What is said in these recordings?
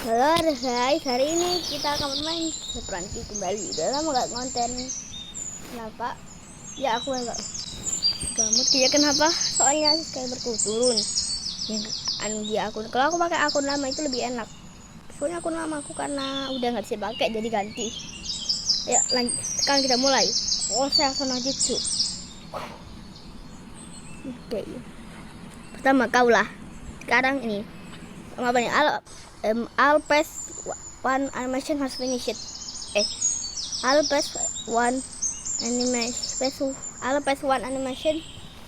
Halo guys, hari ini kita akan bermain Sepranki kembali. Udah lama gak konten. Kenapa? Ya aku agak gamut. Ya kenapa? Soalnya subscriberku turun. Yang dia akun. Kalau aku pakai akun lama itu lebih enak. Soalnya akun lama aku karena udah nggak bisa pakai jadi ganti. Ya lanjut. Sekarang kita mulai. Oh saya akan jutsu. Oke. Pertama kau lah. Sekarang ini apa nih? I'll pass one animation has finished. I'll pass one animation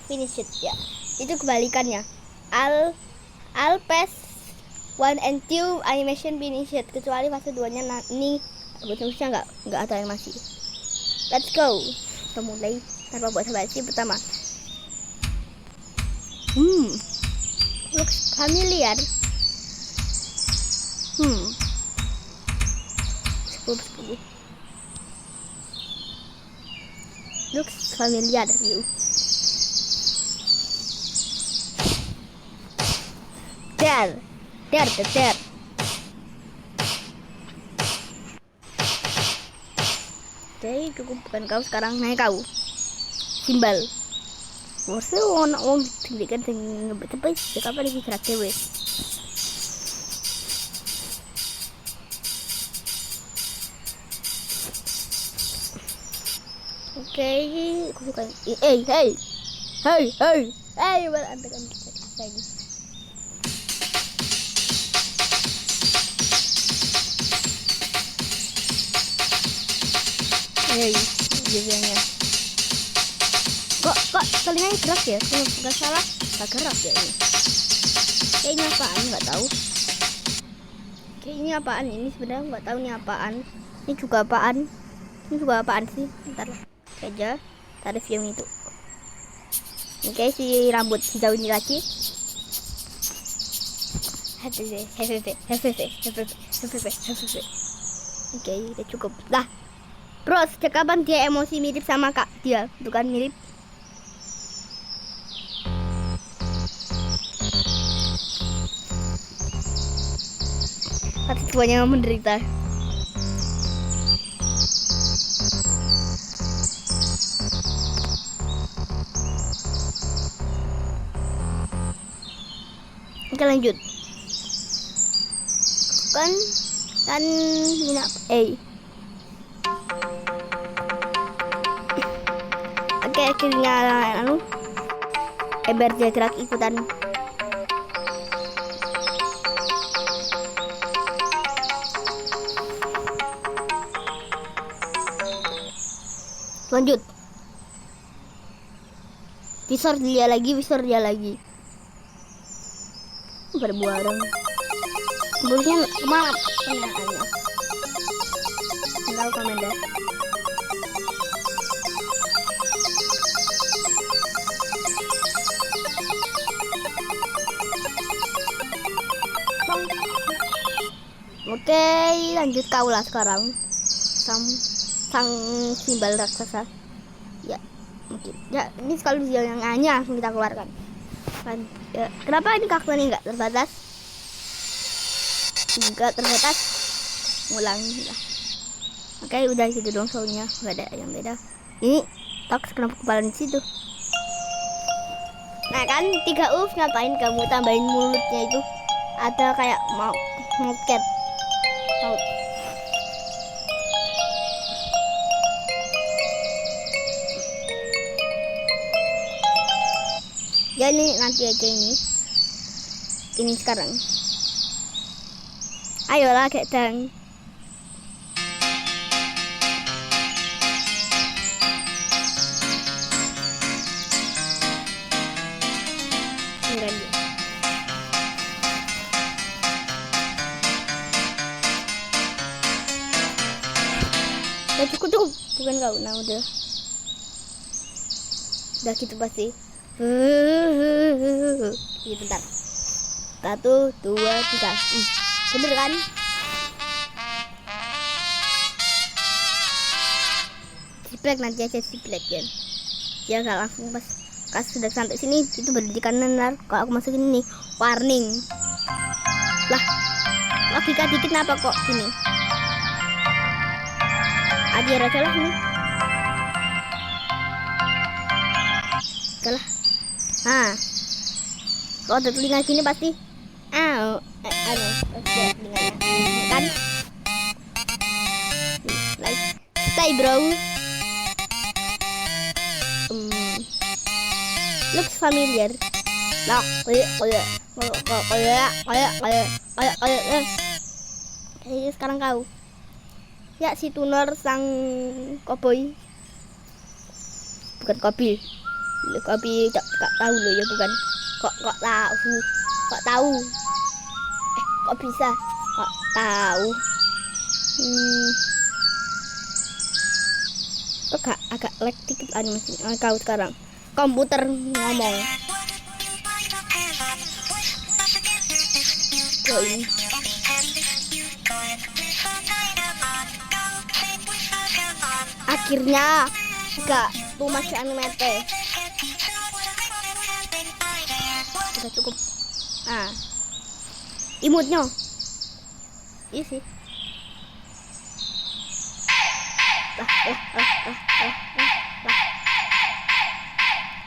finished. Ya, itu kebalikannya. I'll pass one and two animation finished. Kecuali fase 2-nya ini bentuknya nggak ada animasi. Let's go. Kita mulai tanpa buat basi. Pertama. Looks familiar. 10. Looks familiar you. There. Oke, cukup bukan kau sekarang naik kau. Simbal. Wes ono kan sing ngebet-bet kapan iki gerak dhewe. Oke, aku suka. Hey, berantakan lagi. Biasanya. Kok telinganya gerak ya? Kalau nggak salah, nggak gerak ya ini. Kayaknya apaan? Nggak tahu. Kayaknya apaan ini sebenarnya nggak tahu nih apaan. Ini juga apaan sih? Bentar lah. Aja tarik film itu. Oke, si rambut hijau ini lagi. Oke, udah cukup lah. Bro, sejak kapan dia emosi mirip sama kak dia? Bukan mirip. Tapi semuanya menderita. Oke, lanjut. Kan minat Oke, akhirnya biar dia gerak ikutan. Lanjut. Visor dia lagi. Berbuarang. Burungnya kemana pertanyaannya? Tahu komentar. Oke, lanjut kau lah sekarang. Sang simbal raksasa. Ya, mungkin. Ya, ini sekali dia yang hanya kita keluarkan. Kan, ya, kenapa ini karakternya nggak terbatas? Nggak terbatas. Ulang ya. Oke, udah gitu dong soalnya. Nggak ada yang beda. Ini Tox kenapa kepala di situ? Nah kan 3 ngapain kamu tambahin mulutnya itu? Ada kayak mau cat. Jadi nanti aja ini sekarang. Ayolah kedang. Ya cukup bukan kau, nah udah gitu pasti. Bentar. 1, 2, 3. Bener kan? Ciplek nanti aja ciplek ya. Ya nggak langsung pas sudah sampai sini itu berhentikan benar. Kalau aku masukin ini warning. Lah logika dikit kenapa kok gini? Ajar aja lah ini. Kalah. Kalau ada telinga gini pasti pasti ada telinganya kan? Like stay bro. Looks familiar. Nah, sekarang kau. Ya, si Tunor sang koboi. Bukan kopi. Kopi tak tahu loh ya, bukan. Kok tahu? Kok tahu? Kok bisa? Kok tahu? Kok agak lag dikit animasi kau sekarang. Komputer ngomong. Ini. Akhirnya enggak tuh masih animate. Sudah cukup. Imutnya. Iya sih.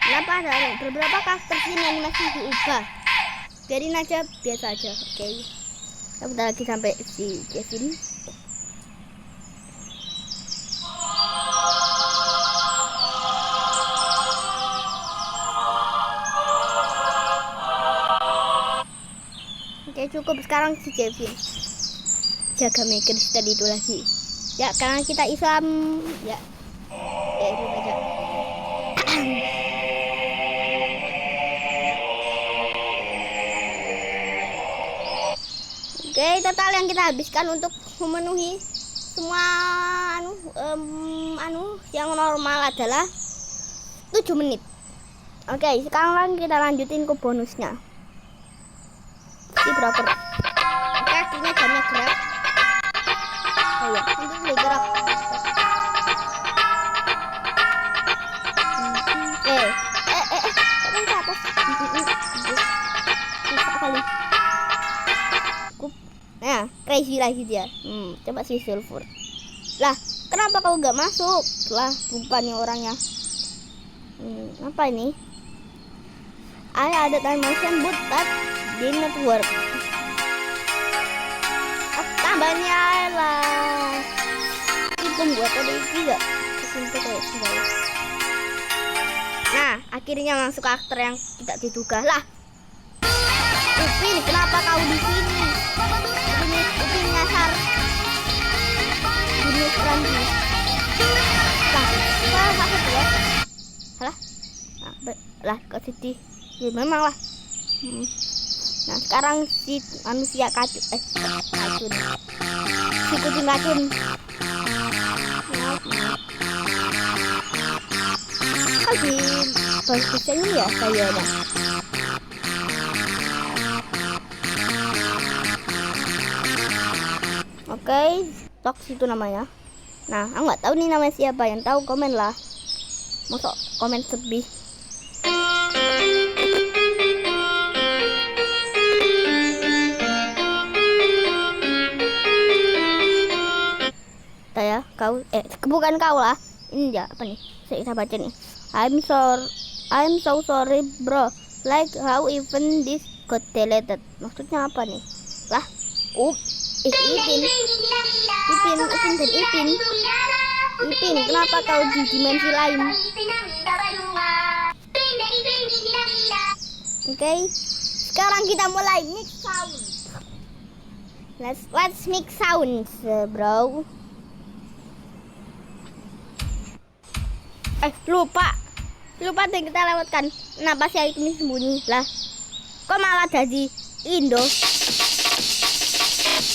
Kenapa ada beberapa karakter sini animasi diubah? Biarin aja biasa aja, oke. Kita bentar lagi sampai si Kevin. Oke, cukup sekarang si Kevin. Jaga mikir tadi itu lagi. Ya, karena kita Islam, ya itu aja. Oke, total yang kita habiskan untuk memenuhi semua yang normal adalah 7 menit. Oke, sekarang kita lanjutin ke bonusnya. Si broker. Oke, akhirnya jamnya gerak. Oh ya, nanti boleh gerak. Tapi ke atas. Bisa kali. Nah, crazy lagi dia. Coba si Sulfur. Lah, kenapa kau nggak masuk? Lah, lupa nih orangnya. Apa ini? Ada time motion but that did not work. Tambahnya lah. Ini pembuatan dari juga. Nah, akhirnya masuk karakter yang tidak diduga lah. Upin, kenapa kau di sini? Upin nyasar. Ini Randy. Sakit ya? Salah? Lah, kok sedih? Ya memang lah. Nah, sekarang si manusia kacun. Si kucing kacun. Di bagus ini ya kayaknya. Oke, Tox itu namanya. Nah, aku nggak tahu nih namanya siapa. Yang tahu komen lah. Masuk komen sedih. Ya, kau bukan kau lah. Ini ya apa nih? Saya baca nih. I'm so sorry bro. Like how even this got deleted. Maksudnya apa nih? Lah, Ipin, kenapa kau di dimensi lain? Oke, sekarang kita mulai mix sound. Let's mix sounds, bro. Lupa yang kita lewatkan. Kenapa sih ini sembunyi lah? Kok malah jadi Indo?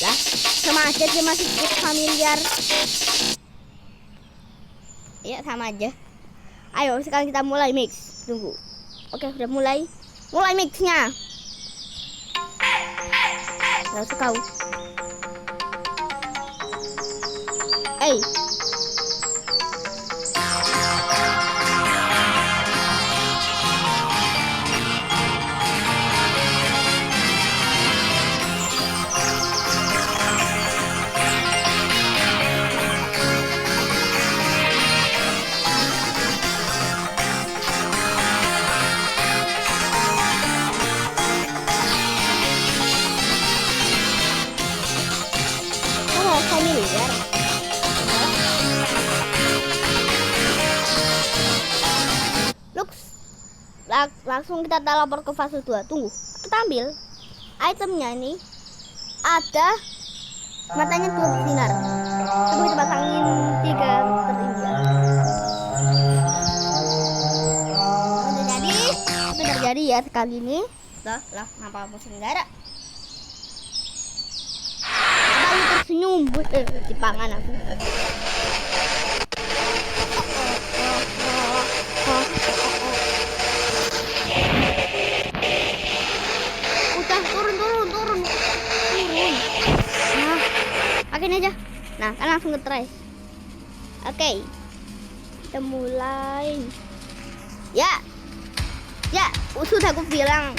Lah, sama aja dia masih familiar. Ya sama aja. Ayo sekarang kita mulai mix. Tunggu. Oke, udah mulai mixnya. Lalu kau. langsung kita teleport ke fase 2. Tunggu, kita ambil itemnya ini. Ada matanya 2 bersinar. Coba kita pasangin 3 terindah. Udah terjadi ya sekali ini. Lah, kenapa musim negara? Apa lu tersenyum? Di pangan aku. Udah turun. Nah, pakai aja. Nah, kan langsung nge-try. Oke. Kita mulai. Ya, sudah aku bilang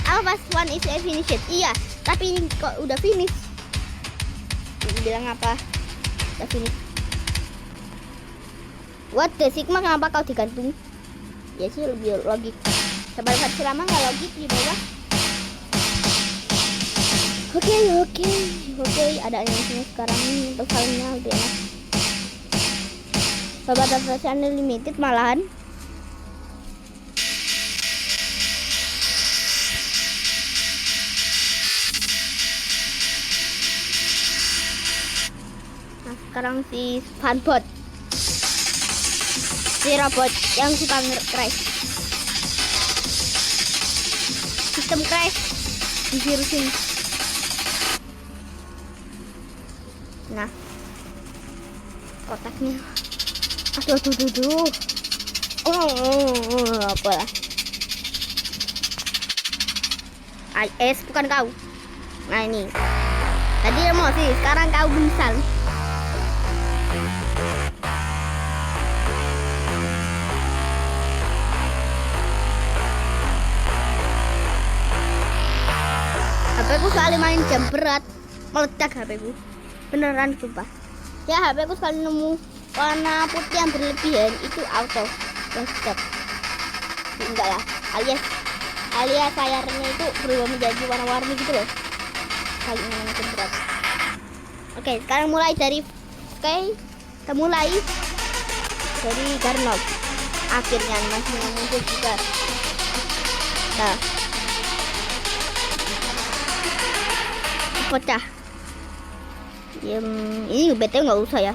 Alphas one is finished. Iya, tapi ini kok udah finish. Bilang apa? Udah finish. What the Sigma, kenapa kau digantung? Ya sih lebih logik. Sabar versi lama nggak logik di bawah. Oke. Ada yang sini sekarang pesannya lebih enak. Sabar versi unlimited malahan. Sekarang si fanbot, si robot yang suka crash, sistem crash divirusin. Nah, kotaknya aduh. Apalah, IS bukan kau. Nah ini tadi emosi, sekarang kau misal. HP ku sekali main jam berat meledak HP ku, beneran sumpah ya. HP ku sekali nemu warna putih yang berlebihan itu auto stop. Enggak lah, alias layarnya itu berubah menjadi warna-warni gitu loh kali main jam berat. Oke, sekarang mulai dari kita mulai dari Garnov. Akhirnya masih muncul juga. Nah, pecah. Ini BT nggak usah ya.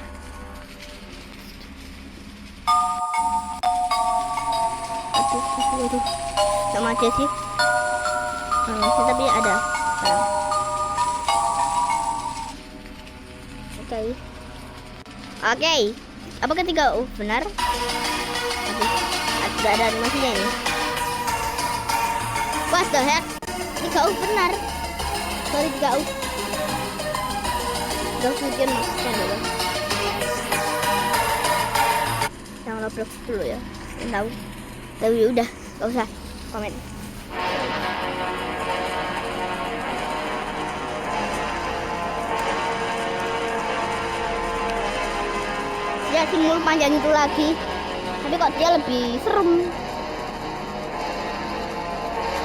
Aduh. Sama aja sih. Tapi ada. Oke. Apa ketiga? Benar. Ada animasinya ini. What the heck? 3 benar. Sorry 3 udah hujan maksudnya dulu. Yang Roblox dulu ya. Tahu. Tapi udah, gak usah komen. Ya simbol panjang itu lagi. Tapi kok dia lebih serem.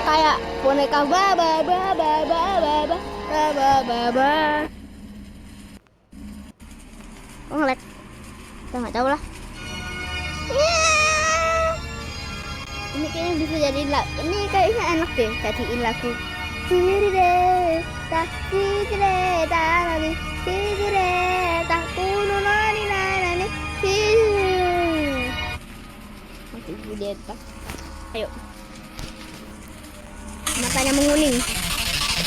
Kayak boneka baba. Oh ngelag. Kita nggak tahu lah. Ini kayaknya bisa jadi lagu. Ini kayaknya enak deh jadiin lagu. Ayo. Matanya menguning.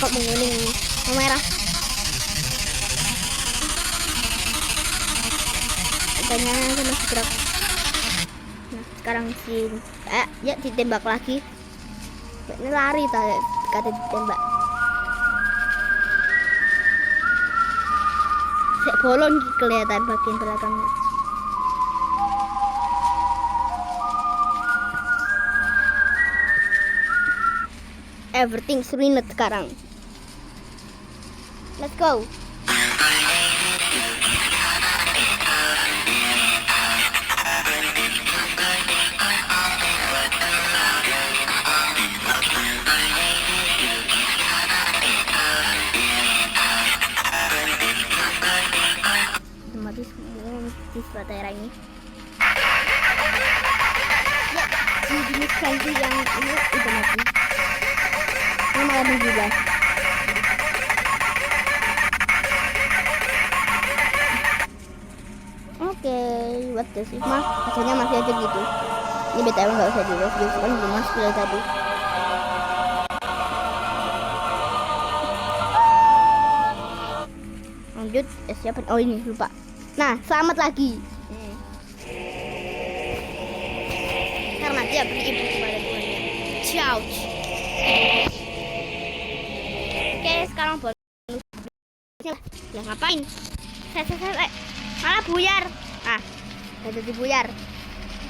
Kok menguning? Merah. Matanya masih gerak. Nah, sekarang ya ditembak lagi. Ini lari tadi kata ditembak. Bolong kelihatan bagian belakangnya. Everything's ruined sekarang. Let's go. Otomatis semua baterai ini. Ya, di jenis ganti yang ini udah mati. Ini malah 17. Oke, what the sih mah? Hasilnya masih aja gitu. Ini BTW nggak usah di review, kan belum masuk dari tadi. Lanjut, siapa? Oh ini lupa. Nah, selamat lagi. Karena dia beri ibu kepada tuannya. Ciao. Oke, sekarang bonus. Ya ngapain? Saya. Malah buyar. Nah, udah jadi buyar.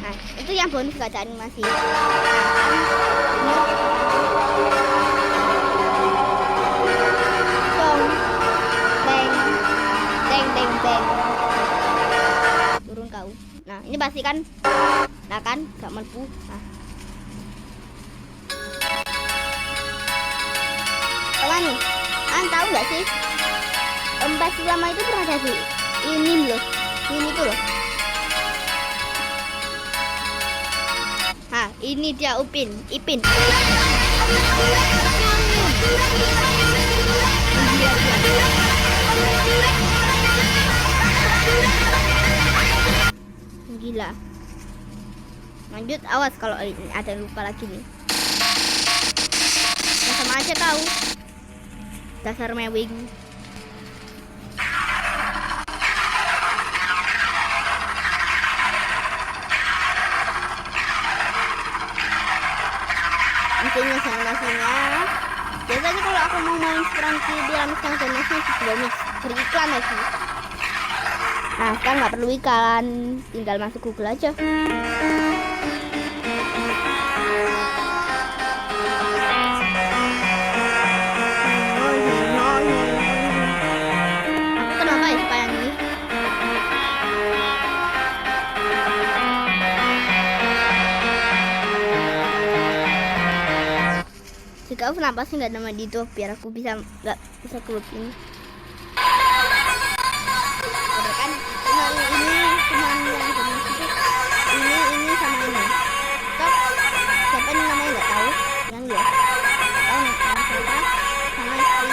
Nah, itu yang bonus gak ada animasi. Beng. Turun kau. Nah, ini pasti kan. Nah kan, gak mampu. Nah. Apa nih? Tahu nggak sih? Empat lama itu pernah jadi ini loh. Ini tuh loh. Nah, ini dia Ipin. Gila. Lanjut, awas kalau ada lupa lagi nih. Ya, sama aja kau. Dasar mewing. Intinya nasinya. Biasanya kalau aku mau main Franky di Amsterdam dan nasi sebelum beriklan lagi. Nah, sekarang nggak perlu iklan, tinggal masuk Google aja. Aku kenapa ya suka yang ini? Si kau kenapa sih nggak nama di itu biar aku bisa nggak bisa keluar ini? Kan ini cuma yang jenis itu ini sama ini. Top siapa ini namanya nggak tahu yang dia tahu nama siapa sama si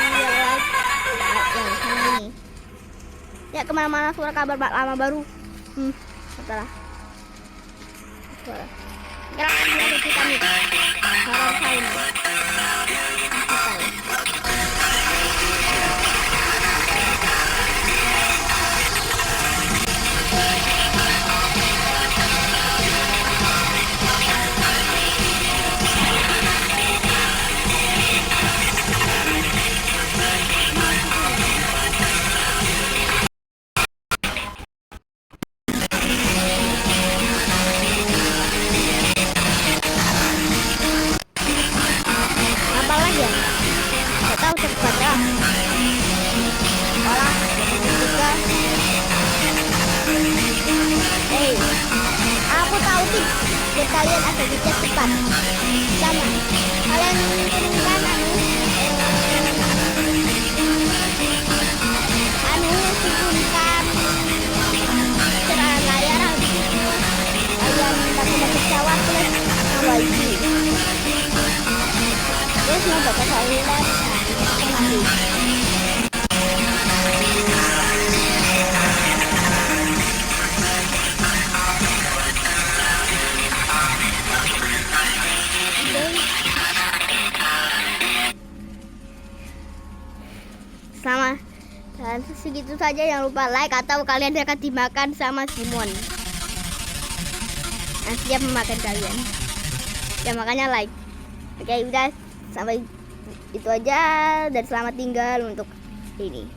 yang sama ini. Ya kemana-mana suara kabar lama baru. Setelah suara. Sekarang kita nih horror sound. Kalian ada di chat cepat sama kalian kirimkan kirimkan serangan layar habis itu kalian pakai pesawat plus Hawaii terus mau baca toilet kembali. Sama dan segitu saja, jangan lupa like atau kalian akan dimakan sama Simon. Nah, siap memakan kalian ya, makanya like. Oke, udah sampai itu aja dan selamat tinggal untuk ini.